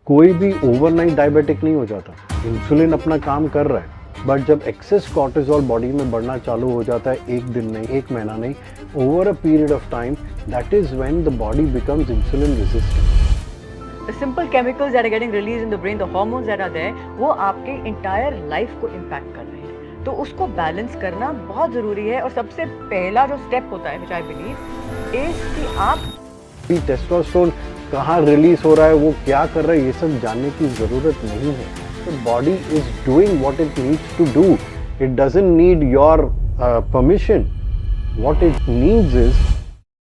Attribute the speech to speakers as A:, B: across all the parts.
A: कोई भी overnight diabetic नहीं हो जाता। इंसुलिन अपना काम कर रहा है, बट जब एक्सेस कॉर्टिसोल बॉडी में बढ़ना चालू हो जाता है, एक दिन नहीं, एक महीना नहीं, over a period of time, that is when the body becomes insulin resistant.
B: The simple chemicals that are getting released in the brain, the hormones that are there, वो आपके entire life को impact कर रहे हैं। तो उसको balance करना बहुत जरूरी है और सबसे पहला जो स्टेप होता है, which I believe, is कि आप
A: टेस्टोस्टेरोन कहाँ रिलीज हो रहा है, वो क्या कर रहा है, ये सब जानने की जरूरत नहीं है। तो body is doing what it needs to do. It doesn't need your permission. What it needs is,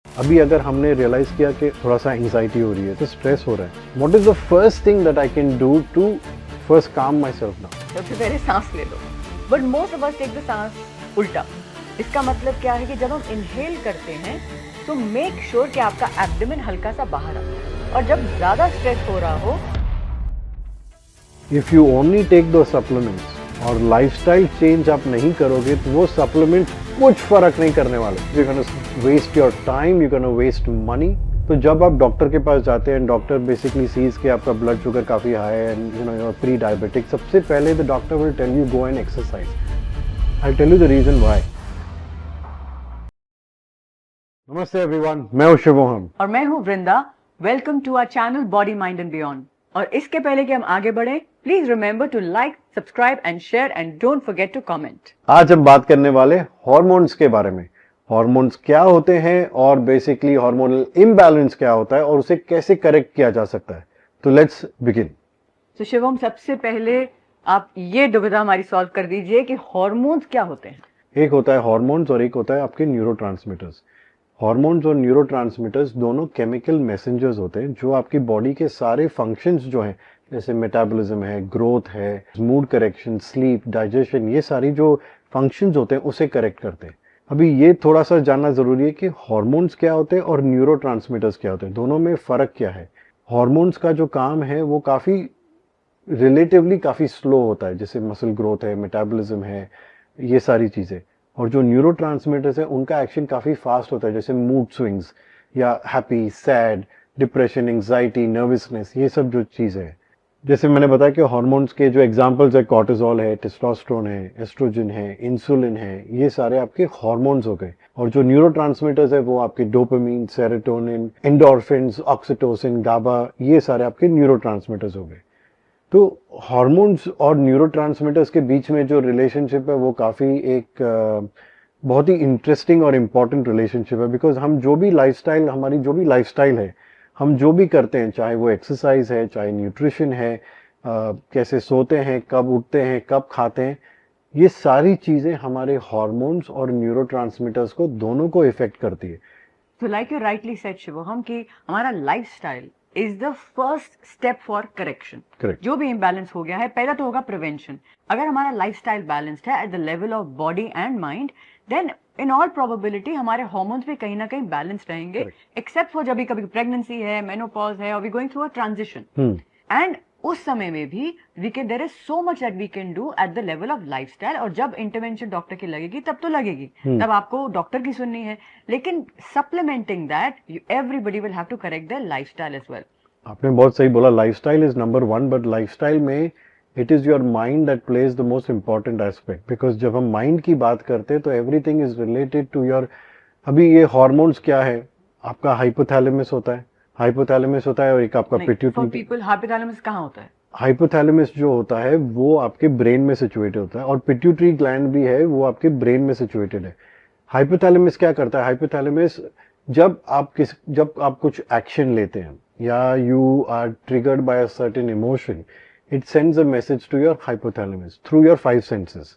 A: अभी अगर हमने रियलाइज किया कि थोड़ा सा एंजाइटी हो रही है, तो स्ट्रेस हो रहा है, what is the first thing that I can do to first calm myself down?
B: सबसे पहले सांस ले लो। But most of us take the सांस उल्टा। इसका मतलब क्या है कि जब हम इनहेल करते हैं तो मेक श्योर कि आपका एब्डोमेन हल्का सा बाहर आता है, और जब ज्यादा स्ट्रेस हो रहा हो,
A: इफ यू ओनली टेक दो सप्लीमेंट्स और लाइफस्टाइल चेंज आप नहीं करोगे, तो वो सप्लीमेंट कुछ फर्क नहीं करने वाले। You can waste your time, you can waste money. तो जब आप डॉक्टर के पास जाते हैं, डॉक्टर बेसिकली सीज के आपका ब्लड शुगर काफी हाई है and you know you are pre diabetic, सबसे पहले the doctor will tell you go and exercise. I tell you the reason why. नमस्ते एवरीवन, मैं हूं शिवोहम
B: और मैं हूं Vrinda. Welcome to our channel body mind and beyond. और इसके पहले कि हम आगे बढ़े, please remember to like, subscribe and share and don't forget to comment.
A: आज हम बात करने वाले हार्मोन्स के बारे में। हार्मोन्स क्या होते हैं और बेसिकली हार्मोनल इम्बैलेंस क्या होता है और उसे कैसे करेक्ट किया जा सकता है। तो लेट्स बिगिन।
B: तो शिवम, सबसे पहले आप ये दुविधा हमारी सॉल्व कर दीजिए कि हार्मोन्स क्या होते हैं।
A: एक होता है हार्मोन्स और एक होता है आपके न्यूरोट्रांसमीटर्स। हार्मोन्स और न्यूरोट्रांसमीटर्स दोनों केमिकल मैसेंजर्स होते हैं जो आपकी बॉडी के सारे फंक्शंस जो हैं, जैसे मेटाबॉलिज्म है, ग्रोथ है, मूड करेक्शन, स्लीप, डाइजेशन, ये सारी जो फंक्शंस होते हैं उसे करेक्ट करते हैं। अभी ये थोड़ा सा जानना जरूरी है कि हार्मोन्स क्या होते हैं और न्यूरोट्रांसमीटर्स क्या होते हैं, दोनों में फर्क क्या है। हार्मोन्स का जो काम है वो काफी रिलेटिवली काफी स्लो होता है, जैसे मसल ग्रोथ है, मेटाबॉलिज्म है, ये सारी चीजें। और जो न्यूरोट्रांसमीटर्स है उनका एक्शन काफी फास्ट होता है, जैसे मूड स्विंग्स या happy, sad, depression, anxiety, nervousness, ये सब जो चीजें हैं। जैसे मैंने बताया कि हार्मोन्स के जो एग्जांपल्स है, कॉर्टिसोल है, टेस्टोस्टेरोन है, एस्ट्रोजन है, इंसुलिन है, ये सारे आपके हार्मोन्स हो गए। और जो न्यूरोट्रांसमीटर्स है वो आपके डोपामिन, सेरोटोनिन, एंडोर्फिन्स, ऑक्सीटोसिन, गाबा, ये सारे आपके न्यूरोट्रांसमीटर्स हो गए। तो हार्मोन्स और न्यूरोट्रांसमीटर्स के बीच में जो रिलेशनशिप है वो काफ़ी एक बहुत ही इंटरेस्टिंग और इम्पॉर्टेंट रिलेशनशिप है। बिकॉज हम जो भी लाइफस्टाइल, हमारी जो भी लाइफस्टाइल है, हम जो भी करते हैं, चाहे वो एक्सरसाइज है, चाहे न्यूट्रिशन है, कैसे सोते हैं, कब उठते हैं, कब खाते हैं, ये सारी चीज़ें हमारे हार्मोन्स और न्यूरोट्रांसमीटर्स को दोनों को इफेक्ट करती है।
B: तो like you rightly said Shivam, कि हमारा lifestyle is the first step for correction.
A: Correct.
B: जो भी इम्बैलेंस हो गया है, पहला तो होगा प्रिवेंशन। अगर हमारा लाइफस्टाइल बैलेंस्ड है at the level of body and mind, then in all probability हमारे हार्मोन्स भी कहीं ना कहीं बैलेंस्ड रहेंगे, एक्सेप्ट फॉर जब कभी प्रेगनेंसी है, मेनोपॉज है, और we going through a transition. And उस समय में भी there is so much that we can do at the level of lifestyle. और जब इंटरवेंशन डॉक्टर की लगेगी तब तो लगेगी, तब आपको डॉक्टर की सुननी है। लेकिन supplementing that, everybody will have to correct their lifestyle as well.
A: आपने बहुत सही बोला, lifestyle is number one, but lifestyle में it is your mind that plays the most important aspect. Because जब हम माइंड की बात करते हैं तो everything is related to your. अभी ये हार्मोन्स क्या है, आपका हाइपोथैलेमस होता है, हाइपोथैलेमस होता है, और एक आपका पिट्यूटरी।
B: पीपल, हाइपोथैलेमस कहाँ होता है?
A: हाइपोथैलेमस जो होता है वो आपके ब्रेन में सिचुएटेड होता है, और पिट्यूटरी ग्लैंड भी है, वो आपके ब्रेन में सिचुएटेड है। हाइपोथैलेमस क्या करता है? हाइपोथैलेमस जब आप कुछ एक्शन लेते हैं या you are triggered by a certain emotion, it sends a message to your hypothalamus through your 5 senses.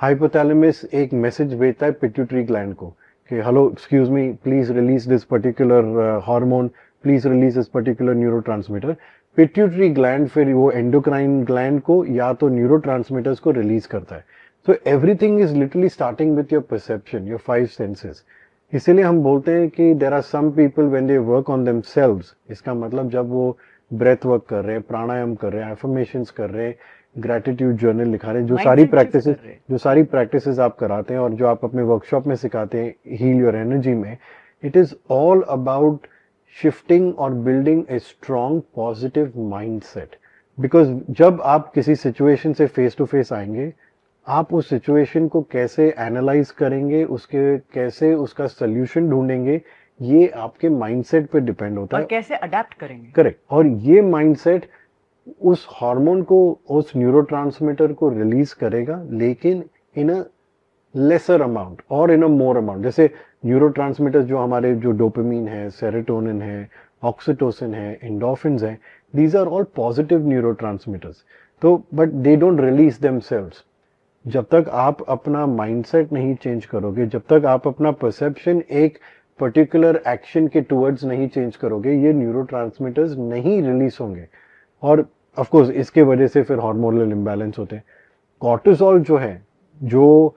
A: Hypothalamus एक मैसेज भेजता है पिट्यूटरी ग्लैंड को कि hello, excuse me, please release this particular hormone, please release this particular neurotransmitter. Pituitary gland फिर वो endocrine gland को या तो न्यूरोट्रांसमीटर्स को रिलीज करता है। तो everything is literally starting with your perception, your 5 senses. इसीलिए हम बोलते हैं कि there are some people when they work on themselves, इसका मतलब जब वो ब्रेथ वर्क कर रहे हैं, प्राणायाम कर रहे हैं, एफर्मेशंस कर रहे हैं, ग्रेटिट्यूड जर्नल लिखा रहे हैं, जो सारी प्रैक्टिसेस आप कराते हैं और जो आप अपने वर्कशॉप में सिखाते हैं हील योर एनर्जी में, it is all about shifting or building a strong positive mindset. Because जब आप किसी सिचुएशन से फेस टू फेस आएंगे, आप उस सिचुएशन को कैसे एनालाइज करेंगे, उसके कैसे उसका सोल्यूशन ढूंढेंगे, ये आपके माइंडसेट पे डिपेंड होता
B: और
A: है।
B: कैसे अडेप्ट करेंगे।
A: करेक्ट। और ये माइंडसेट उस हार्मोन को, उस न्यूरोट्रांसमीटर को रिलीज करेगा, लेकिन इन अ लेसर अमाउंट और इन अ मोर अमाउंट। जैसे न्यूरोट्रांसमीटर्स जो हमारे, जो डोपामिन है, सेरोटोनिन है, ऑक्सीटोसिन है, एंडोर्फिन्स हैं, these are all positive neurotransmitters. तो but they don't release themselves. जब तक आप अपना माइंडसेट नहीं चेंज करोगे, जब तक आप अपना परसेप्शन एक पर्टिकुलर एक्शन के टुवर्ड्स नहीं चेंज करोगे, ये न्यूरोट्रांसमीटर्स नहीं रिलीज होंगे। और ऑफ कोर्स इसके वजह से फिर हार्मोनल इम्बैलेंस होते हैं। कॉर्टिसोल जो है, जो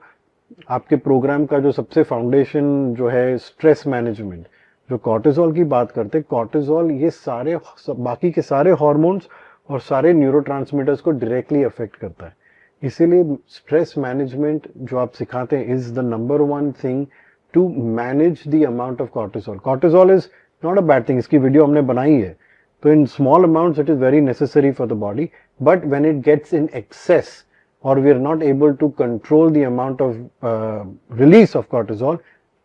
A: आपके प्रोग्राम का जो सबसे फाउंडेशन जो है स्ट्रेस मैनेजमेंट, जो कॉर्टिसोल की बात करते हैं, कॉर्टिसोल ये सारे बाकी के सारे हार्मोन्स और सारे न्यूरोट्रांसमीटर्स को डायरेक्टली अफेक्ट करता है। इसीलिए स्ट्रेस मैनेजमेंट जो आप सिखाते हैं is the number one thing to manage the amount of cortisol. Cortisol is not a bad thing, इसकी वीडियो हमने बनाई है। तो in small amounts it is very necessary for the body, but when it gets in excess or we are not able to control the amount of release of cortisol,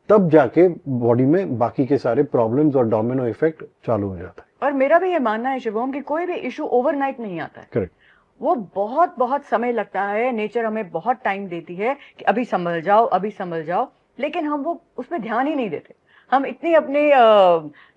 A: तब जाके body में बाकी के सारे प्रॉब्लम्स और domino effect चालू हो जाता है।
B: और मेरा भी ये मानना है शिवम कि कोई भी इशू ओवरनाइट नहीं आता है।
A: करेक्ट।
B: वो बहुत बहुत समय लगता है, नेचर हमें बहुत टाइम देती है कि अभी संभल जाओ, अभी संभल जाओ, लेकिन हम वो उस पर ध्यान ही नहीं देते। हम इतनी अपने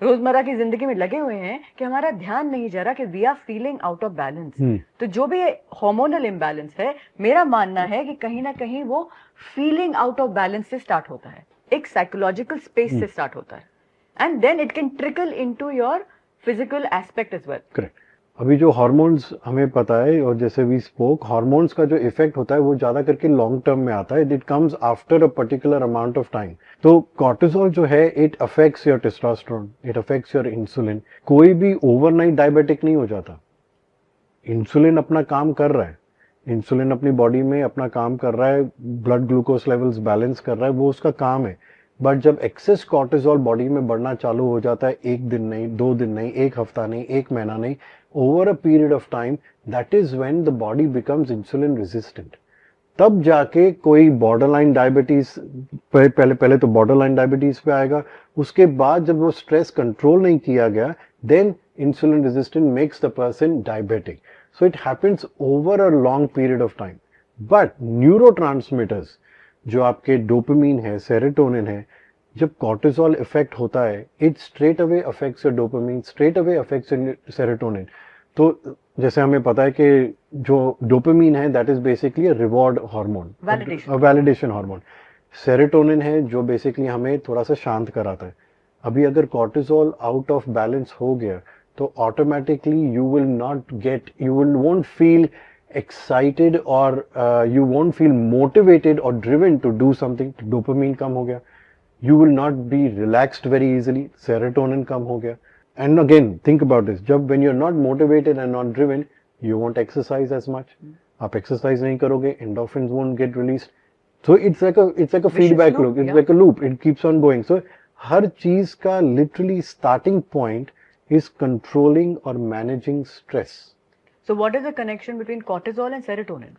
B: रोजमर्रा की जिंदगी में लगे हुए हैं कि हमारा ध्यान नहीं जा रहा कि we are feeling out of balance. तो जो भी हार्मोनल इम्बैलेंस है, मेरा मानना है कि कहीं ना कहीं वो फीलिंग आउट ऑफ बैलेंस से स्टार्ट होता है, एक साइकोलॉजिकल स्पेस से स्टार्ट होता है, and then it can trickle into your physical aspect as well.
A: Correct. अभी जो हार्मोन्स हमें पता है, और जैसे वी स्पोक, हार्मोन्स का जो इफेक्ट होता है वो ज्यादा करके लॉन्ग टर्म में आता है। It comes after a particular amount of time. तो कॉर्टिसोल जो है, it affects your testosterone, it affects your insulin. कोई भी ओवरनाइट डायबिटिक नहीं हो जाता। इंसुलिन अपना काम कर रहा है, इंसुलिन अपनी बॉडी में अपना काम कर रहा है, ब्लड ग्लूकोज लेवल्स बैलेंस कर रहा है, वो उसका काम है। बट जब एक्सेस कॉर्टिसोल बॉडी में बढ़ना चालू हो जाता है, एक दिन नहीं, 2 दिन नहीं, एक हफ्ता नहीं, एक महीना नहीं, over a period of time, that is when the body becomes insulin resistant. तब जाके कोई बॉर्डरलाइन डायबिटीज, पहले तो बॉर्डरलाइन डायबिटीज पे आएगा। उसके बाद जब वो स्ट्रेस कंट्रोल नहीं किया गया, then insulin resistant makes the person diabetic. So it happens over a long period of time. But neurotransmitters जो आपके डोपामिन है, सेरोटोनिन है, जब कॉर्टिसोल इफेक्ट होता है, it straight away affects your dopamine, straight away affects your serotonin. तो जैसे हमें पता है कि जो डोपामिन है that is basically a reward hormone, validation hormone. Serotonin है जो बेसिकली हमें थोड़ा सा शांत कराता है। अभी अगर कॉर्टिसोल आउट ऑफ बैलेंस हो गया तो automatically you will won't feel excited or you won't feel motivated or driven to do something. Dopamine कम हो गया, you will not be relaxed very easily, serotonin कम हो गया। And again think about this, जब when you're not motivated and not driven, you won't exercise as much. आप exercise नहीं करोगे, endorphins won't get released. So it's like a feedback loop, it's like a loop, it keeps on going. So हर चीज का literally starting point is controlling or managing stress.
B: So what is the connection between cortisol and serotonin?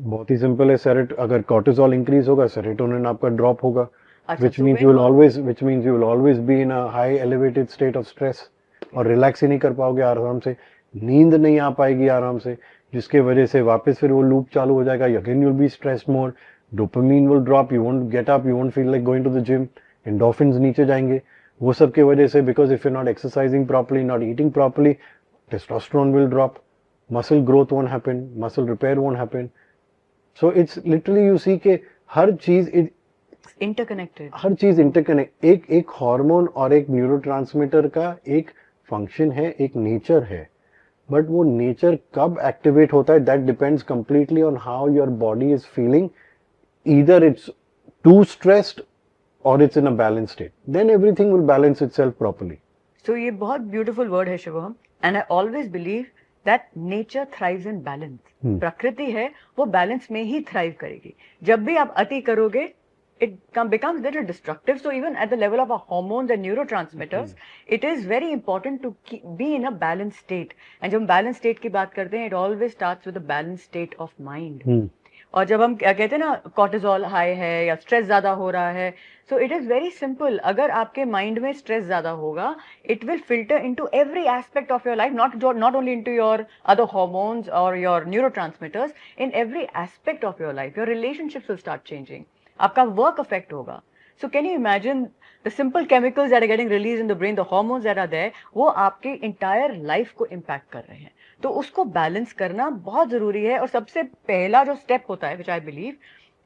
A: बहुत ही simple है। अगर cortisol increase होगा, serotonin आपका drop होगा, which means you will always be in a high elevated state of stress, और relax ही नहीं कर पाओगे आराम से, नींद नहीं आ पाएगी आराम से, जिसके वजह से वापस फिर वो लूप चालू हो जाएगा। Again you will be stressed more, dopamine will drop, you won't get up, you won't feel like going to the gym, endorphins नीचे जाएंगे। वो सब की वजह से, because if you not exercising properly, not eating properly, testosterone will drop, muscle growth won't happen, muscle repair won't happen. So it's literally you see कि हर चीज
B: interconnected,
A: हर चीज इंटरकनेक्ट। एक हार्मोन और एक न्यूरोट्रांसमीटर का एक फंक्शन है, एक नेचर है, बट वो नेचर कब एक्टिवेट होता है that depends completely on how your body is feeling. Either it's too stressed or it's in a balance state, then everything will balance itself properly.
B: So ये बहुत beautiful word है Shivam, and I always believe that nature thrives in balance. प्रकृति है वो balance में ही thrive करेगी। जब भी आप अति करोगे it becomes little destructive. So even at the level of our hormones and neurotransmitters, it is very important to be in a balanced state. And जब हम balanced state की बात करते हैं, it always starts with a balanced state of mind. और जब हम क्या कहते हैं ना, cortisol high है या stress ज़्यादा हो रहा है, so it is very simple. अगर आपके mind में stress ज़्यादा होगा, it will filter into every aspect of your life, not only into your other hormones or your neurotransmitters, in every aspect of your life. Your relationships will start changing. आपका work affect होगा. So can you imagine the simple chemicals that are getting released in the brain, the hormones that are there, वो आपके entire life को impact कर रहे हैं. तो उसको balance करना बहुत जरूरी है. और सबसे पहला जो step होता है, which I believe,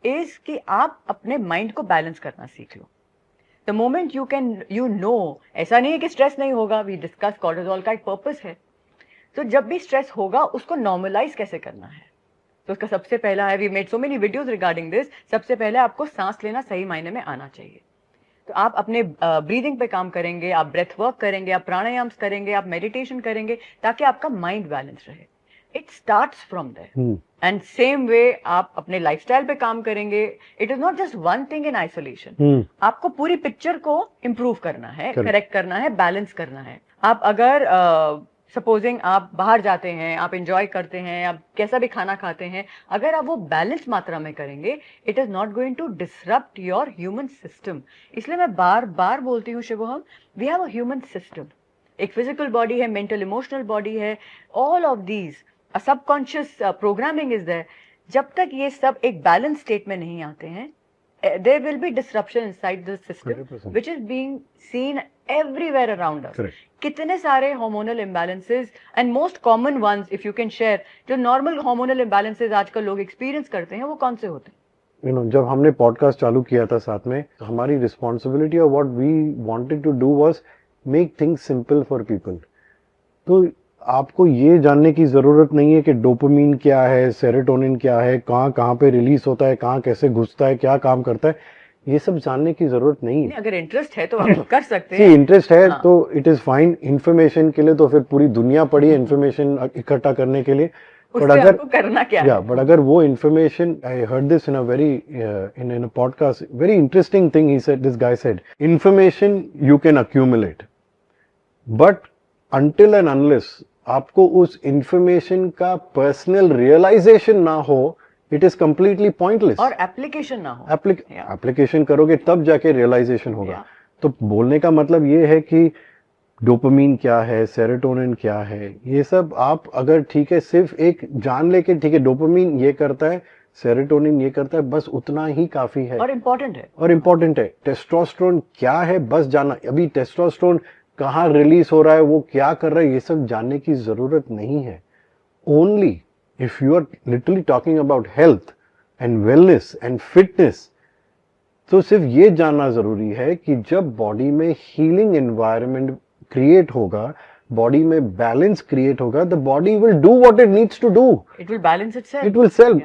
B: is कि आप अपने mind को balance करना सीख लो. The moment you know, ऐसा नहीं है कि stress नहीं होगा. We discuss cortisol का एक purpose है. तो जब भी stress होगा, उसको normalize कैसे करना है. तो उसका सबसे पहला है, we made so many videos regarding this, सबसे पहले आपको सांस लेना सही मायने में आना चाहिए. तो आप अपने ब्रीदिंग पे काम करेंगे, आप ब्रेथ वर्क करेंगे, आप प्राणायाम करेंगे, आप मेडिटेशन करेंगे, ताकि आपका माइंड बैलेंस रहे. It starts from there. And same way आप अपने लाइफस्टाइल पे काम करेंगे. It is not just one thing in isolation. आपको पूरी पिक्चर को इम्प्रूव करना है, करेक्ट करना है, बैलेंस करना है. आप अगर सपोजिंग आप बाहर जाते हैं, आप एंजॉय करते हैं, आप कैसा भी खाना खाते हैं, अगर आप वो बैलेंस मात्रा में करेंगे, it is not going to disrupt your human system. इसलिए मैं बार बार बोलती हूँ Shivoham, we have a human system. एक फिजिकल बॉडी है, मेंटल इमोशनल बॉडी है, all of these, a subconscious programming is there. जब तक ये सब एक बैलेंस स्टेट में नहीं आते हैं, there will be disruption inside the system,
A: 100%.
B: which is being seen everywhere around us.
A: Correct.
B: कितने सारे hormonal imbalances and most common ones, if you can share, जो normal hormonal imbalances आजकल लोग experience करते हैं, वो कौन से होते हैं?
A: जब हमने पॉडकास्ट चालू किया था साथ में, हमारी रिस्पॉन्सिबिलिटी और what we wanted to do was make things simple for people. तो आपको ये जानने की जरूरत नहीं है कि डोपामीन क्या है, सेरोटोनिन क्या है, कहाँ पे रिलीज होता है, कहाँ कैसे घुसता है, क्या काम करता है, ये सब जानने की जरूरत नहीं है.
B: अगर इंटरेस्ट है तो आप कर सकते हैं.
A: इंटरेस्ट है तो इट इज फाइन. इंफॉर्मेशन के लिए तो फिर पूरी दुनिया पड़ी है इन्फॉर्मेशन इकट्ठा करने के लिए. बट अगर
B: करना क्या है?
A: बट अगर वो information, I heard this in a very in a podcast, very interesting thing he said, this guy said, information you can accumulate, but until and unless आपको उस इंफॉर्मेशन का पर्सनल रियलाइजेशन ना हो, इट इज कंप्लीटली पॉइंटलेस.
B: और application ना हो.
A: Application करोगे तब जाके रियलाइजेशन होगा. तो बोलने का मतलब ये है कि डोपामीन क्या है, सेरोटोनिन क्या है, ये सब आप अगर ठीक है सिर्फ एक जान लेके, ठीक है डोपामीन ये करता है, सेरोटोनिन ये करता है, बस उतना ही काफी है
B: और इम्पोर्टेंट है.
A: टेस्टोस्टेरोन क्या है बस जानना. अभी टेस्टोस्टेरोन कहाँ रिलीज हो रहा है, वो क्या कर रहा है, ये सब जानने की जरूरत नहीं है. Only if you are literally talking about health and wellness and fitness, तो सिर्फ ये जानना जरूरी है कि जब बॉडी में हीलिंग एनवायरनमेंट क्रिएट होगा, बॉडी में बैलेंस क्रिएट होगा, the body will do what it needs to do.
B: It will balance itself.
A: It will self.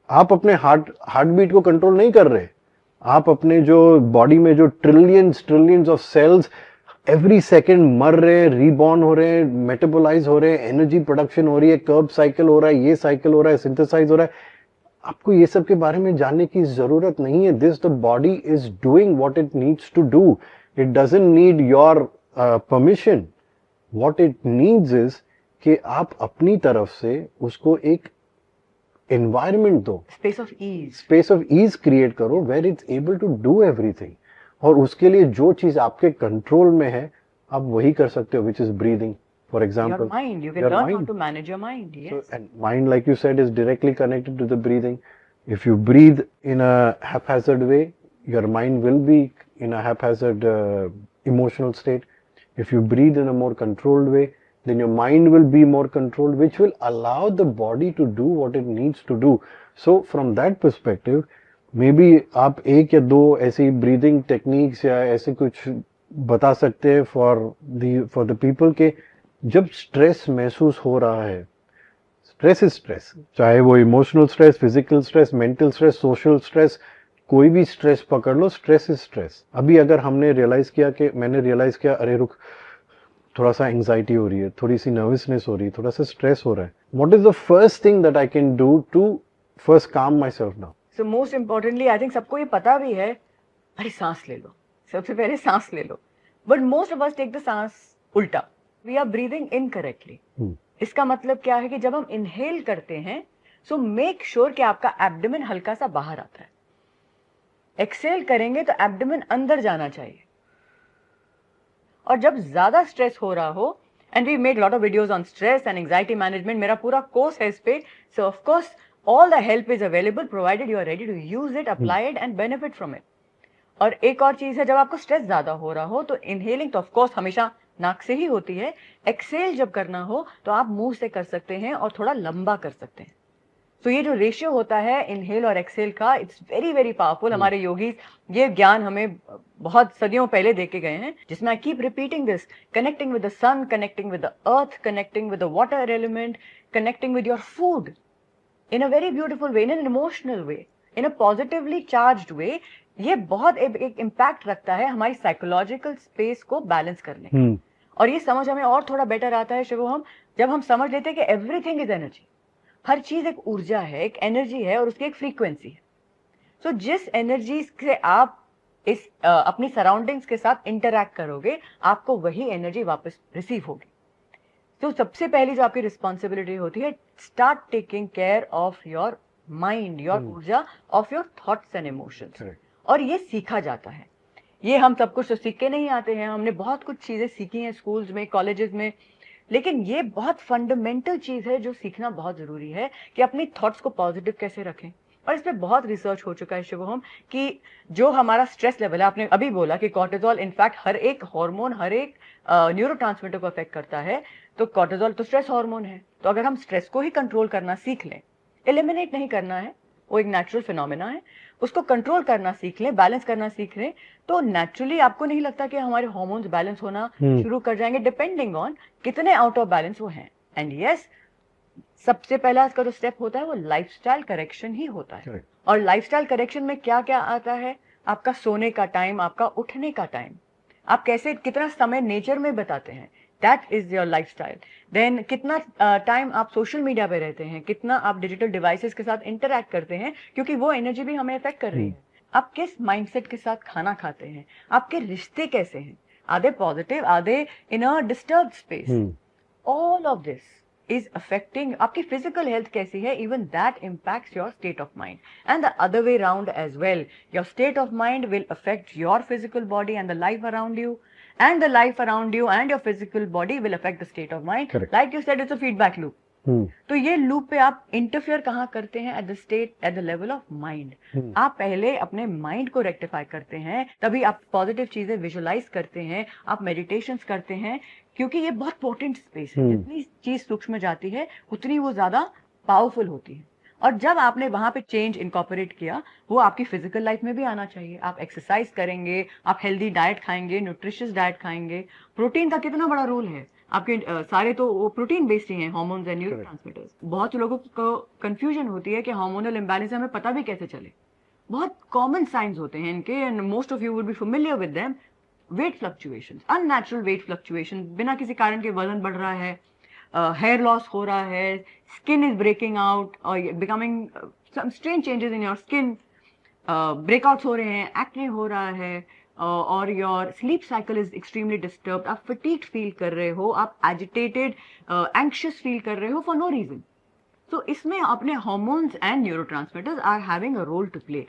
A: आप अपने हार्ट बीट को कंट्रोल नहीं कर रहे. आप अपने जो बॉडी में जो trillions of cells every second मर रहे हैं, रीबॉर्न हो रहे हैं, मेटाबोलाइज हो रहे हैं, एनर्जी प्रोडक्शन हो रही है, कर्ब साइकिल हो रहा है, ये साइकिल हो रहा है, सिंथेसाइज हो रहा है. आपको ये सब के बारे में जानने की जरूरत नहीं है. This the body is doing what it needs to do. It doesn't need your permission. What it needs is कि आप अपनी तरफ से उसको एक एनवायरमेंट दो, स्पेस ऑफ ईज क्रिएट करो, where it's able to do everything. और उसके लिए जो चीज आपके कंट्रोल में है, आप वही कर सकते हो, which is breathing. For example,
B: your mind, you can learn how to manage your mind. Yes.
A: So, and mind, like you said, is directly connected to the breathing. If you breathe in a haphazard way, your mind will be in a haphazard emotional state. If you breathe in a more controlled way, then your mind will be more controlled, which will allow the body to do what it needs to do. So from that perspective, maybe आप एक या दो ऐसी breathing techniques या ऐसे कुछ बता सकते हैं for the people के जब स्ट्रेस महसूस हो रहा है. स्ट्रेस इज स्ट्रेस, चाहे वो emotional stress, physical stress, mental stress, social stress, कोई भी स्ट्रेस पकड़ लो, स्ट्रेस इज स्ट्रेस. अभी अगर मैंने रियलाइज किया अरे रुक, थोड़ा सा एंजाइटी हो रही है, थोड़ी सी नर्वसनेस हो रही है, थोड़ा सा स्ट्रेस हो रहा है, what is the first thing that I can do to first calm myself now?
B: So most importantly, I think सबको ये पता भी है, अरे सांस ले लो, सबसे पहले सांस ले लो, but most of us take the सांस उल्टा, वी आर ब्रीदिंग इनकरेक्टली। इसका मतलब क्या है कि जब हम इनहेल करते हैं सो मेक श्योर कि आपका एब्डोमेन हल्का सा बाहर आता है। एक्सेल करेंगे तो एब्डोमेन अंदर जाना चाहिए। और जब ज्यादा स्ट्रेस हो रहा हो, and we made lot of videos on stress and anxiety management, मेरा पूरा कोर्स है इस पे, so of course all the help is available provided you are ready to use it, apply it and benefit from it. और एक और चीज है, जब आपको स्ट्रेस ज्यादा हो रहा हो तो इनहेलिंग तो ऑफ कोर्स हमेशा नाक से ही होती है, एक्सेल जब करना हो तो आप मुंह से कर सकते हैं और थोड़ा लंबा कर सकते हैं। तो ये जो रेशियो होता है इनहेल और एक्सेल का, इट्स वेरी वेरी पावरफुल। हमारे योगी ये ज्ञान हमें बहुत सदियों पहले दे के गए हैं, जिसमें I keep repeating this, connecting with the sun, connecting with the earth, connecting with the water element, connecting with your food in a very beautiful way, in an emotional way, in a positively charged way. ये बहुत एक impact रखता है हमारी psychological space को balance करने का। और ये समझ हमें और थोड़ा बेटर आता है शिवम, जब हम समझ लेते हैं कि एवरीथिंग इज एनर्जी, हर चीज एक ऊर्जा है, एक एनर्जी है और उसकी एक फ्रीक्वेंसी है। सो जिस एनर्जी से आप इस अपनी सराउंडिंग्स के साथ इंटरैक्ट करोगे, आपको वही एनर्जी वापस रिसीव होगी। तो सबसे पहली जो आपकी रिस्पॉन्सिबिलिटी होती है, start taking care of your mind, your ऊर्जा, of your thoughts and emotions. और ये सीखा जाता है, ये हम सब कुछ तो सीख के नहीं आते हैं, हमने बहुत कुछ चीजें सीखी हैं स्कूल्स में, कॉलेजेस में, लेकिन ये बहुत फंडामेंटल चीज है जो सीखना बहुत जरूरी है कि अपनी थॉट्स को पॉजिटिव कैसे रखें। और इस पे बहुत रिसर्च हो चुका है शिवम कि जो हमारा स्ट्रेस लेवल है, आपने अभी बोला कि कॉर्टिसोल इनफैक्ट हर एक हार्मोन, हर एक न्यूरोट्रांसमीटर को अफेक्ट करता है, तो कॉर्टिसोल तो स्ट्रेस हार्मोन है। तो अगर हम स्ट्रेस को ही कंट्रोल करना सीख लें, एलिमिनेट नहीं करना है, वो एक नेचुरल फिनोमेना है, उसको कंट्रोल करना सीख लें, बैलेंस करना सीख लें, तो नेचुरली आपको नहीं लगता कि हमारे हार्मोन्स बैलेंस होना शुरू कर जाएंगे, डिपेंडिंग ऑन कितने आउट ऑफ बैलेंस वो हैं। एंड यस, सबसे पहला इसका जो स्टेप होता है वो लाइफस्टाइल करेक्शन ही होता है। और लाइफस्टाइल करेक्शन में क्या क्या आता है, आपका सोने का टाइम, आपका उठने का टाइम, आप कैसे कितना समय नेचर में बताते हैं, that is your lifestyle. Then कितना टाइम आप सोशल मीडिया पे रहते हैं, कितना आप डिजिटल डिवाइसेस के साथ इंटरैक्ट करते हैं, क्योंकि वो एनर्जी भी हमें अफेक्ट कर रही है। आप किस माइंडसेट के साथ खाना खाते हैं, आपके रिश्ते कैसे हैं, are they positive, are they in a disturbed space, all of this is affecting आपकी physical health कैसी है, even that impacts your state of mind, and the other way round as well. Your state of mind will affect your physical body and the life around you, and the life around you and your physical body will affect the state of mind. Correct. Like you said, it's a feedback loop. तो ये loop पे आप interfere कहाँ करते हैं, at the state, eight the level of mind. आप पहले अपने माइंड को रेक्टिफाई करते हैं, तभी आप पॉजिटिव चीजें विजुलाइज करते हैं, आप मेडिटेशंस करते हैं, क्योंकि ये बहुत पोटेंट स्पेस है। जितनी चीज सूक्ष्म जाती है उतनी वो ज्यादा पावरफुल होती है। और जब आपने वहां पे चेंज इनकॉर्पोरेट किया, वो आपकी फिजिकल लाइफ में भी आना चाहिए। आप एक्सरसाइज करेंगे, आप हेल्दी डाइट खाएंगे, न्यूट्रिशियस डाइट खाएंगे। प्रोटीन का कितना बड़ा रोल है, आपके सारे तो वो प्रोटीन बेस्ड ही हैं, हार्मोन्स एंड न्यूरोट्रांसमीटर्स। बहुत लोगों को कंफ्यूजन होती है कि हार्मोनल इम्बैलेंस हमें पता भी कैसे चले। बहुत कॉमन साइंस होते हैं इनके, and most of you would be familiar with them. Weight fluctuations, unnatural weight fluctuation, बिना किसी कारण के वजन बढ़ रहा है, हेयर लॉस हो रहा है, स्किन इज ब्रेकिंग आउट और becoming some strange changes in your skin, breakouts हो रहे हैं, एक्ने हो रहा है, और your sleep cycle is extremely disturbed, आप फटीग्ड फील कर रहे हो, आप एजिटेटेड एंक्शियस फील कर रहे हो फॉर नो रीजन। तो इसमें अपने hormones and neurotransmitters are having a role to play.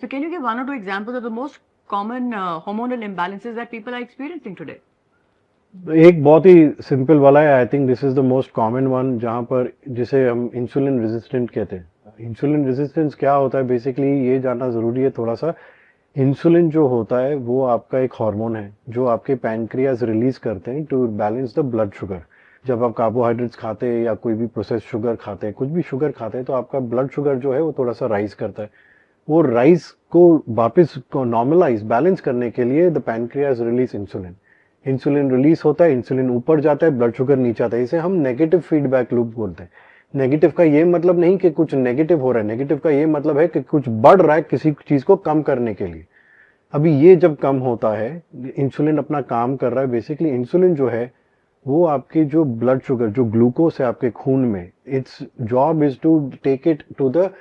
B: So can you give one or two examples of the most common hormonal imbalances that people are experiencing today?
A: एक बहुत ही simple वाला है, I think this is the most common one, जहाँ पर जिसे हम insulin resistant कहते हैं। इंसुलिन रेजिस्टेंस क्या होता है, बेसिकली ये जानना ज़रूरी है थोड़ा सा। इंसुलिन जो होता है वो आपका एक हार्मोन है जो आपके पैनक्रियाज रिलीज करते हैं to balance the blood sugar. जब आप कार्बोहाइड्रेट्स खाते हैं या कोई भी प्रोसेस शुगर खाते हैं, कुछ भी शुगर खाते हैं, तो आपका ब्लड शुगर जो है वो थोड़ा सा राइज करता है। वो राइस को वापस को नॉर्मलाइज बैलेंस करने के लिए the pancreas release insulin. Insulin release होता है, इंसुलिन ऊपर जाता है, ब्लड शुगर नीचे आता है। इसे हम नेगेटिव फीडबैक लूप बोलते हैं। नेगेटिव का ये मतलब नहीं कि कुछ नेगेटिव हो रहा है, नेगेटिव का ये मतलब है कि कुछ बढ़ रहा है किसी चीज को कम करने के लिए। अभी ये जब कम होता है, इंसुलिन अपना काम कर रहा है। बेसिकली इंसुलिन जो है वो आपकी जो ब्लड शुगर, जो ग्लूकोज है आपके खून में, it's job is to take it to the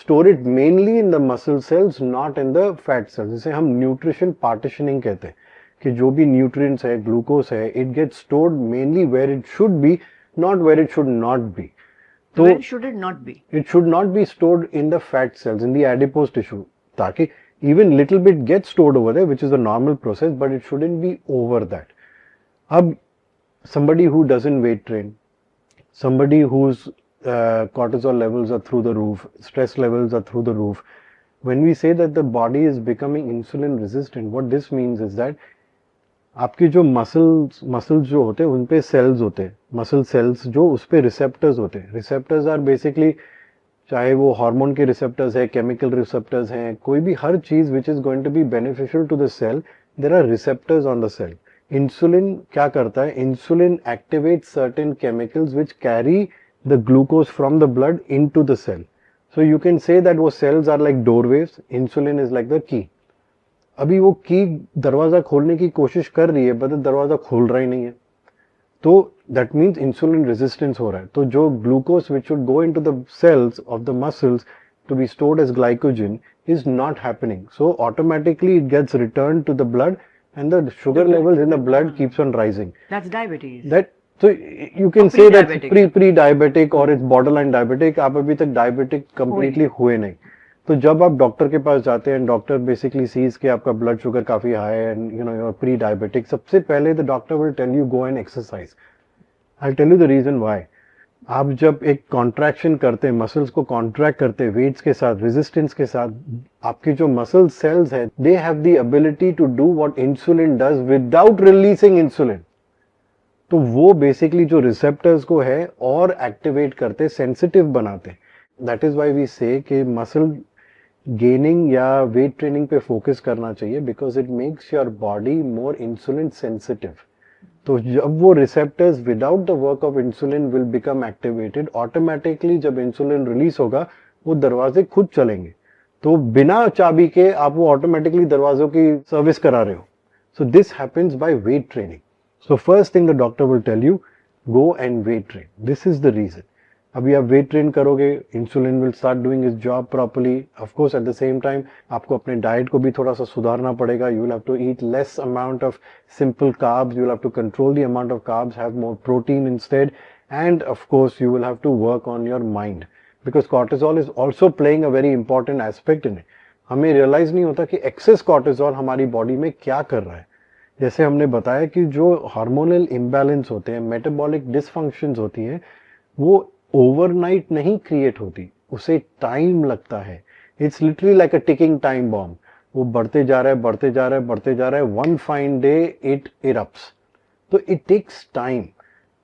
A: store it mainly in the muscle cells, not in the fat cells. जिसे हम न्यूट्रिशन पार्टीशनिंग कहते हैं कि जो भी न्यूट्रिएंट्स है, ग्लूकोज है, it gets stored mainly where it should be, not where it should not be. तो
B: Where should it not be?
A: it should not be stored in the fat cells, in the adipose tissue, ताकि even little bit gets stored over there, which is a normal process, but it shouldn't be over that. अब somebody who doesn't weight train, somebody whose cortisol levels are through the roof, stress levels are through the roof, when we say that the body is becoming insulin resistant, what this means is that आपके जो muscles जो होते हैं उन पे sales होते हैं, muscle cells जो उस पे रिसेप्टर्स होते हैं. रिसेप्टर्स आर बेसिकली, चाहे वो हार्मोन के रिसेप्टर्स है, केमिकल रिसेप्टर्स हैं, कोई भी हर चीज which is going to be beneficial to the cell, there are receptors on the cell. Insulin क्या करता है? Insulin activate certain chemicals which carry the glucose from the blood into the cell. So you can say that वो cells are like doorways, insulin is like the key. अभी वो की दरवाजा खोलने की कोशिश कर रही है बट दरवाजा खोल रहा ही नहीं है, तो दैट मीन्स इंसुलिन रेजिस्टेंस हो रहा है. तो जो glucose which should go into the cells of the muscles to be stored as glycogen is not happening. So automatically it gets return to the blood and the sugar levels in the blood keeps on rising.
B: That's diabetes.
A: That, so you can say that pre-diabetic or it's borderline diabetic. आप अभी तक diabetic completely हुए नहीं. तो जब आप doctor के पास जाते हैं, डॉक्टर बेसिकली सीज के आपका ब्लड शुगर काफी हाई है and you know you are pre diabetic, सबसे पहले the doctor will tell you go and exercise. I tell you the reason why. आप जब एक कॉन्ट्रैक्शन करते हैं, मसल्स को कॉन्ट्रैक्ट करते हैं वेट्स के साथ, रेजिस्टेंस के साथ, आपकी जो मसल सेल्स है they have the ability to do what insulin does without releasing insulin. तो वो बेसिकली जो रिसेप्टर्स को है और एक्टिवेट करते, सेंसिटिव बनाते. दैट इज व्हाई वी से कि मसल गेनिंग या वेट ट्रेनिंग पे फोकस करना चाहिए, because it makes your body more insulin sensitive. तो जब वो receptors without the work of insulin will become activated, automatically जब इंसुलिन रिलीज होगा वो दरवाजे खुद चलेंगे. तो बिना चाबी के आप वो ऑटोमेटिकली दरवाजों की सर्विस करा रहे हो. So this happens by weight training. So first thing the doctor will tell you, go and weight train. This is the reason. अभी आप वेट ट्रेन करोगे, insulin will start doing its job properly. Of course at the same time आपको अपने diet को भी थोड़ा सा सुधारना पड़ेगा. You will have to eat less amount of simple carbs, you will have to control the amount of carbs, have more protein instead, and of course you will have to work on your mind, because cortisol is also playing a very important aspect in it. हमें realize नहीं होता कि access cortisol हमारी body में क्या कर रहा है. जैसे हमने बताया कि जो हार्मोनल इम्बैलेंस होते हैं, मेटाबॉलिक डिसफंक्शंस होती हैं, वो ओवरनाइट नहीं क्रिएट होती, उसे टाइम लगता है. It's literally like a ticking time bomb. वो बढ़ते जा रहा है, बढ़ते जा रहा है, बढ़ते जा रहा है, वन फाइन डे इट इरप्ट्स. तो इट टेक्स टाइम.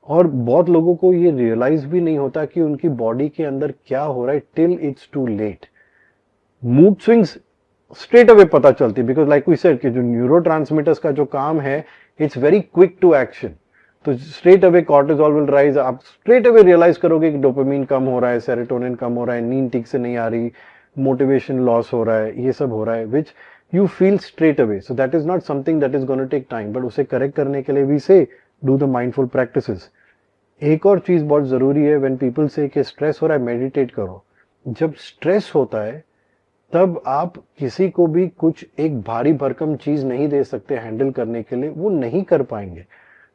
A: और बहुत लोगों को ये रियलाइज भी नहीं होता कि उनकी बॉडी के अंदर क्या हो रहा है till it's too late. Mood swings straight away पता चलती, बिकॉज लाइक वी सेड कि जो न्यूरोट्रांसमीटर्स का जो काम है it's very quick to action. तो straight away cortisol will rise. आप स्ट्रेट अवे रियलाइज करोगे कि डोपामिन कम हो रहा है, सेरोटोनिन कम हो रहा है, नींद ठीक से नहीं आ रही, मोटिवेशन लॉस हो रहा है, ये सब हो रहा है, which you feel straight away. So that is not something that is gonna take time, but उसे करेक्ट करने के लिए वी से डू द माइंडफुल प्रैक्टिसेस. एक और चीज बहुत जरूरी है, व्हेन पीपल से कि स्ट्रेस हो रहा है मेडिटेट करो. जब स्ट्रेस होता है तब आप किसी को भी कुछ एक भारी भरकम चीज नहीं दे सकते हैंडल करने के लिए, वो नहीं कर पाएंगे.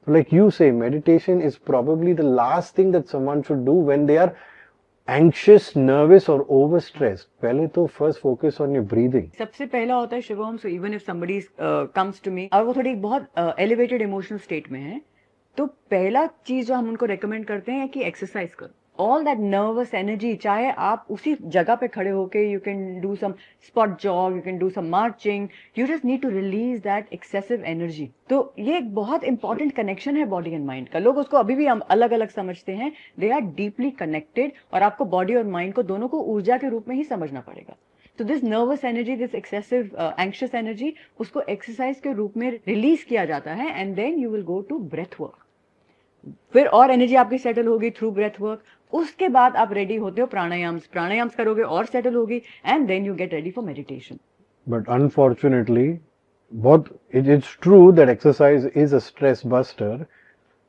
A: Like you say, meditation is probably the last thing that someone should do when they are anxious, nervous or overstressed. पहले तो first focus on your breathing.
B: सबसे पहला होता है Shubham. So even if somebody comes to me और वो थोड़ी बहुत elevated emotional state में है, तो पहला चीज जो हम उनको recommend करते हैं कि exercise करो. All that nervous energy, चाहे आप उसी जगह पे खड़े होके you can do some spot jog, you can do some marching, you just need to release that excessive energy. तो ये एक बहुत important connection है body and mind का. लोग उसको अभी भी हम अलग अलग समझते हैं. They are deeply connected और आपको body और mind को दोनों को ऊर्जा के रूप में ही समझना पड़ेगा. तो this nervous energy, this excessive anxious energy, उसको एक्सरसाइज के रूप में रिलीज किया जाता है and then you will go to breath work. फिर और एनर्जी आपकी सेटल होगी थ्रू ब्रेथ वर्क. उसके बाद आप रेडी होते हो प्राणायाम्स करोगे और सेटल होगी and then you get ready for meditation.
A: But unfortunately बहुत it's true that exercise is a stress buster,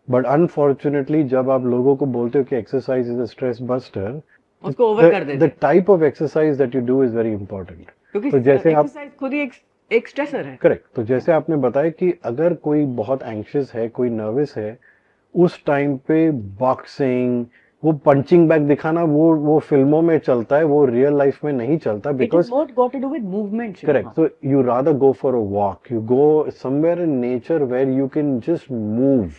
A: but unfortunately जब आप लोगों को बोलते हो कि exercise is a stress buster,
B: उसको ओवर कर देते
A: the type of exercise that you do is very important.
B: क्योंकि
A: तो जैसे आप
B: एक्सरसाइज खुद ही एक स्ट्रेसर है।
A: करेक्ट, तो जैसे आपने बताया कि अगर कोई बहुत एंग्शियस है, कोई नर्वस है, उस टाइम पे बॉक्सिंग, वो पंचिंग बैग दिखाना वो फिल्मों में चलता है, वो रियल लाइफ में नहीं चलता,
B: It is
A: because
B: more got to do with movement,
A: correct. So you rather go for a walk, you go somewhere in nature where you can just move.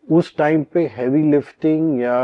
A: उस टाइम पे हैवी लिफ्टिंग या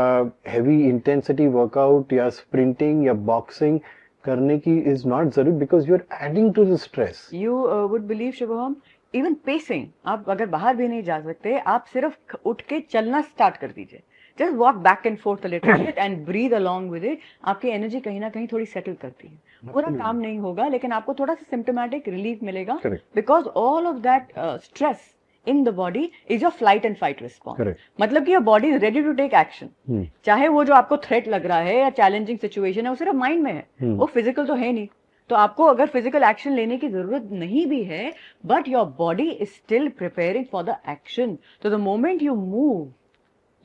A: heavy intensity workout या sprinting या boxing करने की is not जरूरी, because you are adding to the stress.
B: You would believe Shubham, even pacing, आप अगर बाहर भी नहीं जा सकते, आप सिर्फ उठ के चलना स्टार्ट कर दीजिए, just walk back and fourth little bit and breathe along with it, आपकी एनर्जी कहीं ना कहीं थोड़ी सेटल करती है। पूरा काम नहीं होगा, लेकिन आपको थोड़ा सा सिम्टोमेटिक रिलीफ मिलेगा, because all of that stress in the body is your flight and fight response.
A: Correct.
B: मतलब कि your body is ready to take action. चाहे वो जो आपको थ्रेट लग रहा है या चैलेंजिंग सिचुएशन है, वो सिर्फ माइंड में है, वो फिजिकल तो है नहीं। तो आपको अगर फिजिकल एक्शन लेने की जरूरत नहीं भी है, but your body is still preparing for the action. तो the moment you move,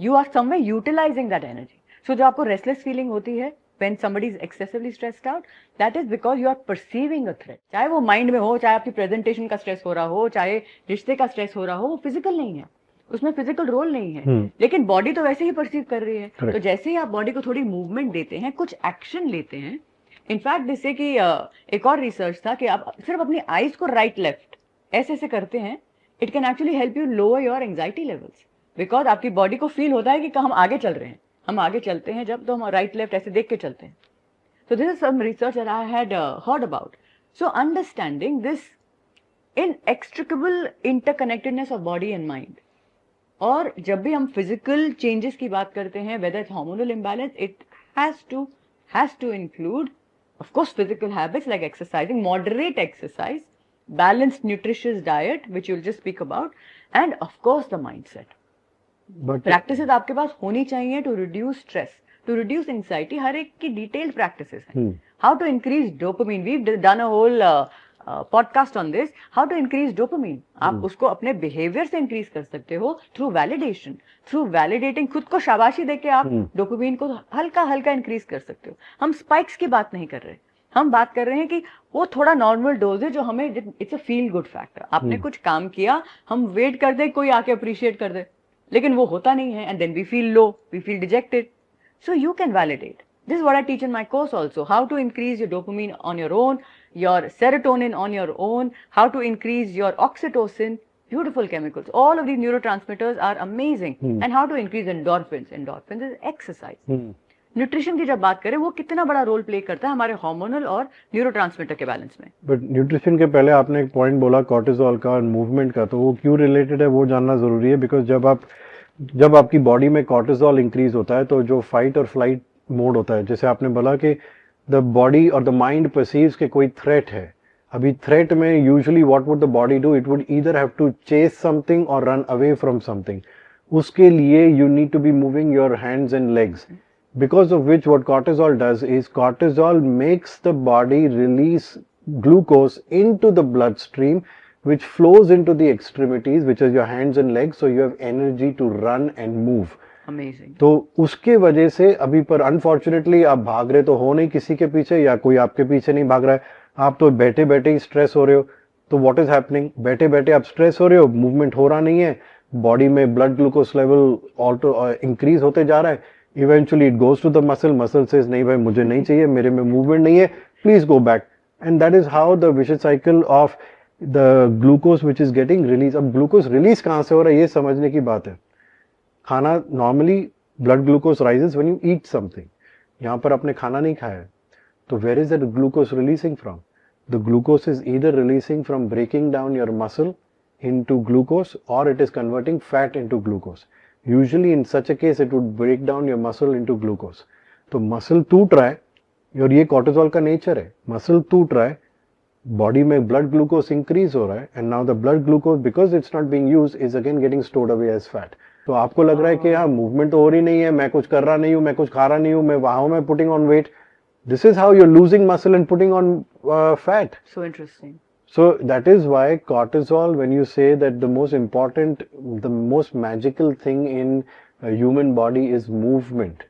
B: you are somewhere utilising that energy. So जो आपको रेस्टलेस फीलिंग होती है when somebody is excessively stressed out, that is because you are perceiving a threat. चाहे वो mind में हो, चाहे आपकी प्रेजेंटेशन का स्ट्रेस हो रहा हो, चाहे रिश्ते का स्ट्रेस हो रहा हो, वो फिजिकल नहीं है, उसमें फिजिकल रोल नहीं है, लेकिन बॉडी तो वैसे ही परसीव कर रही है। तो जैसे ही आप बॉडी को थोड़ी मूवमेंट देते हैं, कुछ एक्शन लेते हैं, इनफैक्ट जैसे कि एक और रिसर्च था कि आप सिर्फ अपनी आईज को राइट लेफ्ट ऐसे ऐसे करते हैं, it can actually help you lower your anxiety levels, because आपकी बॉडी को फील होता है कि हम आगे चल रहे हैं, हम आगे चलते हैं जब, तो हम राइट लेफ्ट ऐसे देख के चलते हैं। So this is some research that I had heard about. So understanding this inextricable interconnectedness of body and mind. और जब भी हम physical changes की बात करते हैं, whether it's hormonal imbalance, it has to include, of course, physical habits like exercising, moderate exercise, balanced nutritious diet, which you'll just speak about, and of course the mindset. But practices आपके पास होनी चाहिए to reduce stress, to reduce anxiety. हर एक की detailed practices हैं. How to increase dopamine? We've done a whole podcast on this. How to increase dopamine? आप उसको अपने behavior से increase कर सकते हो through validation. Through validating, खुद को शाबाशी देके आप dopamine को हल्का हल्का increase कर सकते हो। हम spikes की बात नहीं कर रहे, हम बात कर रहे हैं कि वो थोड़ा नॉर्मल डोज है जो हमें, it's a feel good factor. आपने कुछ काम किया, हम वेट कर दे कोई आके अप्रिशिएट कर दे, लेकिन वो होता नहीं है, and then we feel low, we feel dejected. So you can validate. This is what I teach in my course also. How to increase your dopamine on your own, your serotonin on your own, how to increase your oxytocin, beautiful chemicals. All of these neurotransmitters are amazing. And how to increase endorphins. Endorphins is exercise. Nutrition की जब बात करें, वो कितना बड़ा role play करता है हमारे हार्मोनल और न्यूरोट्रांसमीटर के बैलेंस में।
A: बट न्यूट्रिशन के पहले आपने एक पॉइंट बोला कॉर्टिसोल का और मूवमेंट का, तो वो क्यों रिलेटेड है वो जानना जरूरी है। बिकॉज जब आपकी बॉडी में कॉर्टिसोल इंक्रीज होता है, तो जो फाइट और फ्लाइट मोड होता है, जैसे आपने बोला कि द बॉडी और द माइंड परसीव्स कि कोई थ्रेट है। अभी थ्रेट में usually what would the body do, it would either have to chase something और रन अवे फ्रॉम समथिंग। उसके लिए you need to be moving your hands and legs, because of which what cortisol does is cortisol makes the body release glucose into the bloodstream, which flows into the extremities, which is your hands and legs, so you have energy to run and move.
B: Amazing.
A: तो उसके वजह से अभी पर unfortunately आप भाग रहे तो हो नहीं किसी के पीछे, या कोई आपके पीछे नहीं भाग रहा है, आप तो बैठे बैठे ही स्ट्रेस हो रहे हो। तो व्हाट इज हैपनिंग, बैठे बैठे आप स्ट्रेस हो रहे हो, मूवमेंट हो रहा नहीं है, बॉडी में blood glucose level Alto increase होते जा रहा है। Eventually it goes to the muscle says नहीं भाई मुझे नहीं चाहिए, मेरे में मूवमेंट नहीं है, please go back, and that is how the vicious cycle of the glucose which is getting release. अब ग्लूकोज रिलीज कहाँ से हो रहा है ये समझने की बात है। खाना normally blood glucose rises when you eat something, यहाँ पर आपने खाना नहीं खाया है, तो where is that glucose releasing from? The glucose is either releasing from breaking down your muscle into glucose, or it is converting fat into glucose. Usually in such a case it would break down your muscle into glucose. तो muscle टूट रहा है, और ये cortisol का nature है, muscle टूट रहा है, बॉडी में ब्लड ग्लूकोज इंक्रीज हो रहा है, and now the blood glucose because it's not being used is again getting stored away as fat. तो आपको लग रहा है कि हाँ मूवमेंट तो हो रही नहीं है, मैं कुछ कर रहा नहीं हूँ, मैं कुछ खा रहा नहीं हूँ, मैं वहां हूँ, मैं putting on weight. This is how you are losing muscle and putting on fat.
B: So interesting.
A: So that is why cortisol, when you say that the most important, the most magical thing in a human body is movement.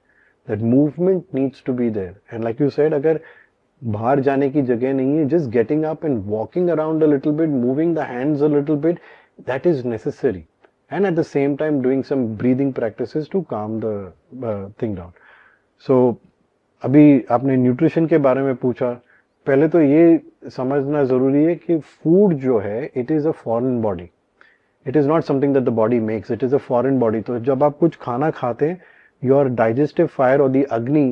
A: That movement needs to be there and like you said अगर बाहर जाने की जगह नहीं है just getting up and walking around a little bit moving the hands a little bit that is necessary and at the same time doing some breathing practices to calm the thing down so अभी आपने nutrition के बारे में पूछा पहले तो ये समझना जरूरी है कि फूड जो है it is a foreign body it is not something that the body makes it is a foreign body तो जब आप कुछ खाना खाते हैं योर डाइजेस्टिव फायर और the agni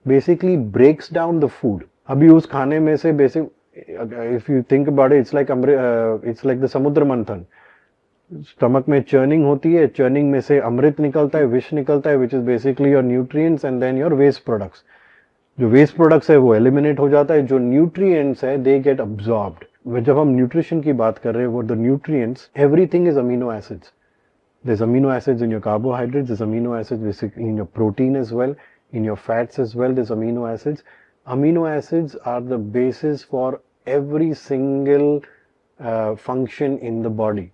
A: basically breaks down the food अभी उस खाने में से basic if you think about it it's like the Samudra Manthan stomach में चर्निंग होती है चर्निंग में से अमृत निकलता है विष निकलता है which is basically your nutrients and then your waste products जो वेस्ट प्रोडक्ट्स है वो एलिमिनेट हो जाता है जो न्यूट्रिएंट्स है दे गेट अब्सॉर्ब्ड जब हम न्यूट्रिशन की बात कर रहे हैं वो the nutrients everything is amino acids there's amino acids in your carbohydrates there's amino acids basically in your protein as well in your fats as well there's amino acids are the basis for every single function in the body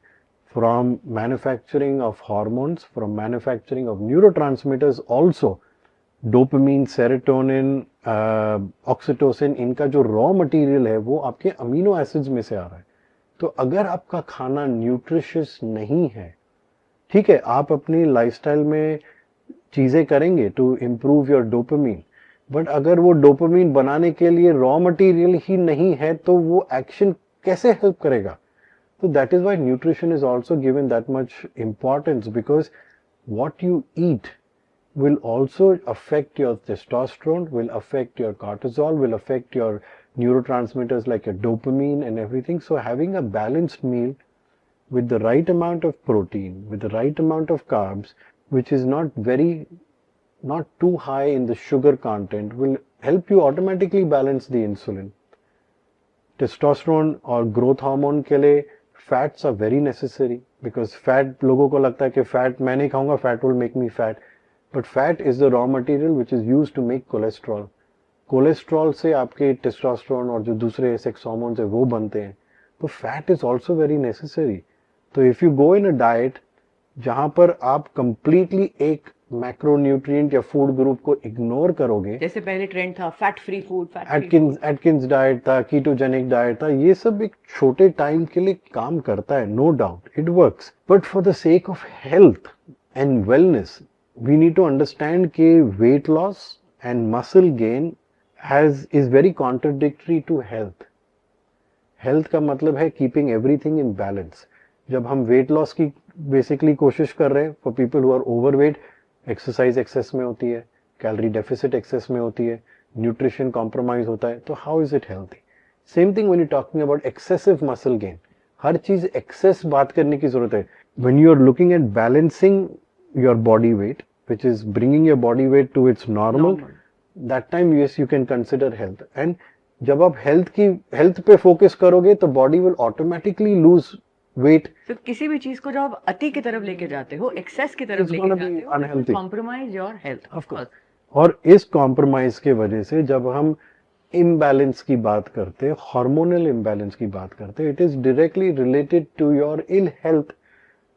A: from manufacturing of hormones from manufacturing of neurotransmitters also dopamine serotonin oxytocin इनका जो raw material है वो आपके amino acids में से आ रहा है तो अगर आपका खाना न्यूट्रिशियस नहीं है ठीक है आप अपनी लाइफस्टाइल में चीजें करेंगे to improve your dopamine but अगर वो डोपामीन बनाने के लिए रॉ मटेरियल ही नहीं है तो वो एक्शन कैसे हेल्प करेगा तो that is why nutrition is also given that much importance because what you eat will also affect your testosterone, will affect your cortisol, will affect your neurotransmitters like your dopamine and everything. So having a balanced meal with the right amount of protein, with the right amount of carbs, which is not too high in the sugar content, will help you automatically balance the insulin. Testosterone और growth hormone के लिए fats are very necessary because fat लोगों को लगता है कि fat मैं नहीं खाऊंगा fat will make me fat. But fat is the raw material which is used to make cholesterol. Cholesterol से आपके testosterone और जो दूसरे sex hormones है वो बनते हैं तो fat is also very necessary. तो if you go in a diet जहां पर आप completely एक मैक्रोन्यूट्रिएंट या फूड ग्रुप को इग्नोर करोगे
B: जैसे पहले ट्रेंड था fat free food
A: Atkins diet था कीटोजेनिक डाइट था ये सब एक छोटे टाइम के लिए काम करता है no doubt it works but for the sake of health and wellness we need to understand कि weight loss and muscle gain is very contradictory to health. Health का मतलब है keeping everything in balance. जब हम weight loss की basically कोशिश कर रहे हैं for people who are overweight, exercise excess में होती है, calorie deficit excess में होती है, nutrition compromise होता है, तो how is it healthy? Same thing when you're talking about excessive muscle gain. हर चीज excess बात करने की जरूरत है. When you're looking at balancing your body weight, which is bringing your body weight to its normal. That time yes you can consider health and जब आप health पे focus करोगे तो body will automatically lose weight.
B: तो किसी भी चीज को जब आप अति की तरफ लेके जाते हो एक्सेस की तरफ लेके जाते हो compromise your health of course
A: और इस कॉम्प्रोमाइज के वजह से जब हम इम्बैलेंस की बात करते हैं हार्मोनल इम्बैलेंस की बात करते हैं it is directly related to your ill health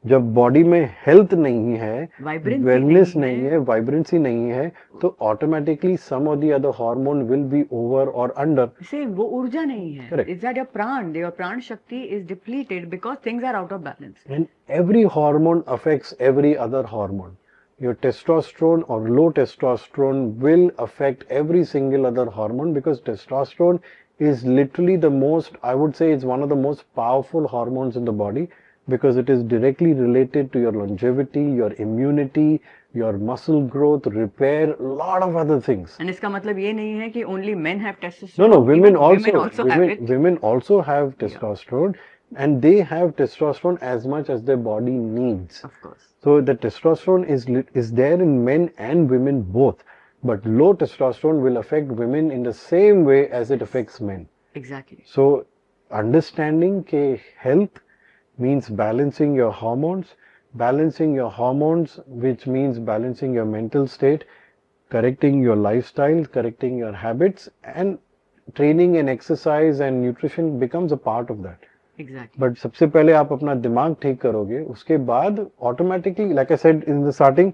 A: जब बॉडी में हेल्थ नहीं है वेलनेस नहीं है वाइब्रेंसी नहीं है तो automatically some of the other hormone will be over और अंडर
B: से वो ऊर्जा नहीं है is that your prana shakti is depleted because things are out of balance
A: and every hormone affects every other hormone your testosterone or low testosterone will affect every single other hormone because testosterone is literally the most, I would say it's one of the most powerful hormones in the body because it is directly related to your longevity, your immunity, your muscle growth, repair, a lot of other things.
B: And इसका मतलब ये नहीं है कि only men have testosterone.
A: No, women also have testosterone. Yeah. And they have testosterone as much as their body needs.
B: Of course.
A: So the testosterone is there in men and women both. But low testosterone will affect women in the same way as it affects men.
B: Exactly.
A: So understanding ke health means balancing your hormones. Balancing your hormones, which means balancing your mental state, correcting your lifestyle, correcting your habits, and training and exercise and nutrition becomes a part of that.
B: Exactly.
A: But सबसे पहले आप अपना दिमाग ठीक करोगे उसके बाद automatically like I said in the starting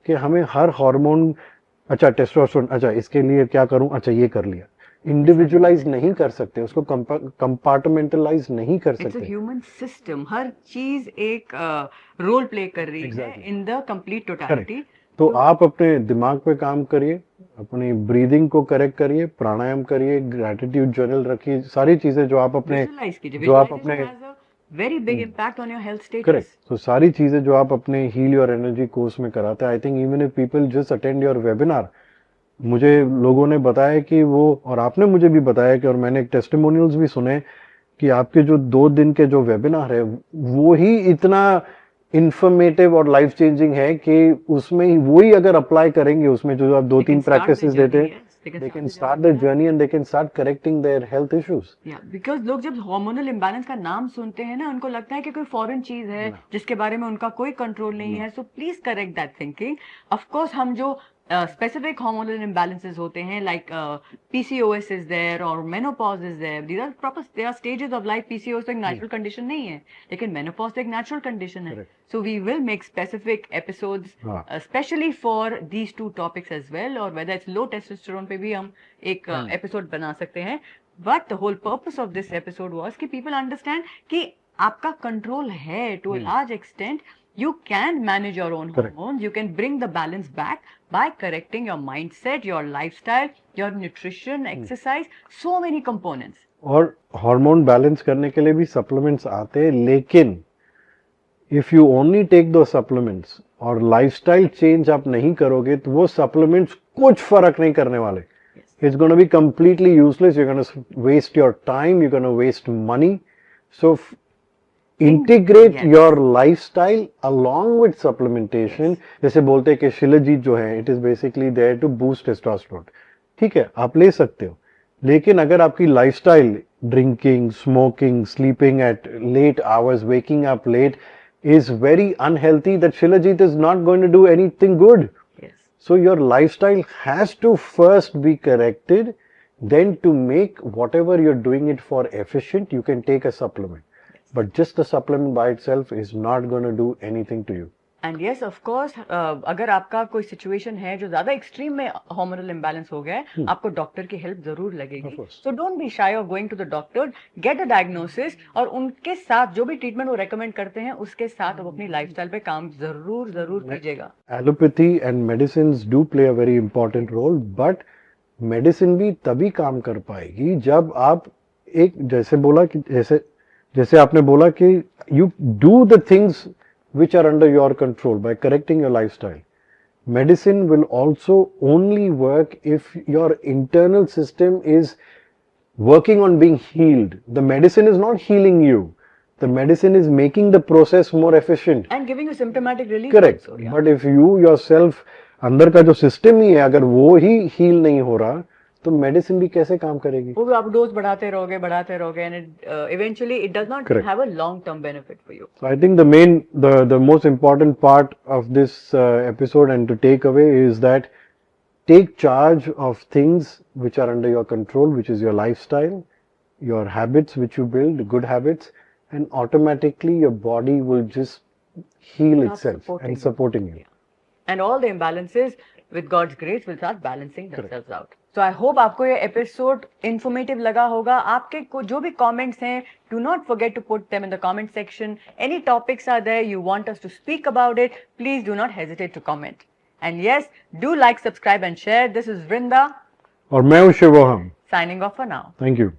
A: कि हमें हर हार्मोन अच्छा टेस्टोस्टेरोन, अच्छा इसके लिए क्या करूं, अच्छा ये कर लिया। इंडिविजुअलाइज नहीं कर सकते उसको, कंपार्टमेंटलाइज नहीं कर
B: इट्स अ
A: सकते।
B: ह्यूमन सिस्टम, हर चीज एक रोल प्ले कर रही है
A: exactly,
B: in the complete
A: correct.
B: Totality.
A: तो
B: तो
A: आप अपने दिमाग पे काम करिए, अपनी ब्रीदिंग को करेक्ट करिए, प्राणायाम करिए, ग्रैटिट्यूड जर्नल रखिए, सारी चीजें जो आप अपने,
B: विजुअलाइज कीजिए,
A: जो आप
B: विजुअलाइजेशन
A: अपने,
B: has a very big impact on your health
A: correct,
B: status.
A: तो सारी चीजें जो आप अपने हील योर एनर्जी कोर्स में कराते हैं, I think even if people just attend your webinar, मुझे लोगों ने बताया कि वो, और आपने मुझे भी बताया कि, और मैंने टेस्टिमोनियल्स भी सुने कि आपके जो 2 दिन के जो वेबिनार है वो ही इतना इंफॉर्मेटिव और लाइफ चेंजिंग है कि उसमें ही वही अगर अप्लाई करेंगे, उसमें जो आप दो
B: They can
A: तीन
B: start their
A: प्रैक्टिसेस देते
B: journey,
A: हैं,
B: yes. They can
A: they
B: start
A: can
B: the
A: start
B: journey
A: their
B: with that.
A: Journey and they can start correcting their health issues.
B: या बिकॉज लोग जब हार्मोनल इम्बैलेंस का नाम सुनते हैं ना, उनको लगता है कि कोई फॉरेन चीज है जिसके बारे में उनका कोई कंट्रोल नहीं है। So please correct that thinking. Of course हम जो स्पेसिफिक हार्मोनल इम्बैलेंसेस होते हैं, लाइक पीसीओएस इज देयर और menopause is there, these are proper, they are stages of life. PCOS तो एक नेचुरल कंडीशन नहीं है, लेकिन मेनोपॉज तो एक नेचुरल कंडीशन है।
A: Correct.
B: So we will make specific episodes specially for these two topics as well, और whether it's low testosterone पे भी हम एक एपिसोड बना सकते हैं। But the whole purpose of this episode was कि पीपल अंडरस्टैंड कि आपका कंट्रोल है to a large extent. You can manage your own
A: Correct.
B: hormones. You can bring the balance back by correcting your mindset, your lifestyle, your nutrition, exercise, so many components.
A: और hormone balance करने के लिए भी supplements आते हैं, लेकिन if you only take दो supplements और लाइफस्टाइल चेंज आप नहीं करोगे तो वो सप्लीमेंट्स कुछ फर्क नहीं करने वाले। It's going to be completely useless. You're going to waste your time. You're going to waste money. So integrate your lifestyle along with supplementation. जैसे बोलते हैं कि शिलाजीत जो है, it is basically there to boost testosterone. ठीक है, आप ले सकते हो, लेकिन अगर आपकी lifestyle drinking, smoking, sleeping at late hours, waking up late is very unhealthy, that Shilajit is not going to do anything good. So your lifestyle has to first be corrected, then to make whatever you're doing it for efficient, you can take a supplement. But just the supplement by itself is not going to do anything to you.
B: And yes of course, अगर आपका कोई situation है जो ज्यादा extreme में hormonal imbalance हो गया है, आपको डॉक्टर की हेल्प जरूर लगेगी। So don't be shy of going to the doctor, get a diagnosis, और उनके साथ जो भी ट्रीटमेंट वो रेकमेंड करते हैं उसके साथ आप अपनी लाइफस्टाइल पे काम जरूर कीजिएगा।
A: Allopathy and medicines do play a very important role, but medicine भी तभी काम कर पाएगी जब आप एक, जैसे बोला कि जैसे आपने बोला कि you do the things which are under your control by correcting your lifestyle. Medicine will also only work if your internal system is working on being healed. The medicine is not healing you. The medicine is making the process more efficient.
B: And giving you symptomatic relief.
A: Correct. Also, yeah. But if you yourself, अंदर का जो system ही है, अगर वो ही heal नहीं हो रहा, तो मेडिसिन भी कैसे काम करेगी?
B: वो आप डोज बढ़ाते रहोगे and eventually it does not have a long term benefit for you.
A: I think the most important part of this episode and to take away is that take charge of things which are under your control, which is your lifestyle, your habits which you build, good habits, and automatically your body will just heal itself and supporting you.
B: And all the imbalances with God's grace will start balancing themselves out. So I hope आपको ये episode informative लगा होगा। आपके जो भी comments हैं, do not forget to put them in the comment section. Any topics are there you want us to speak about it, please do not hesitate to comment. And yes, do like, subscribe and share. This is Vrinda.
A: और मैं हूँ शिवोहम.
B: Signing off for now.
A: Thank you.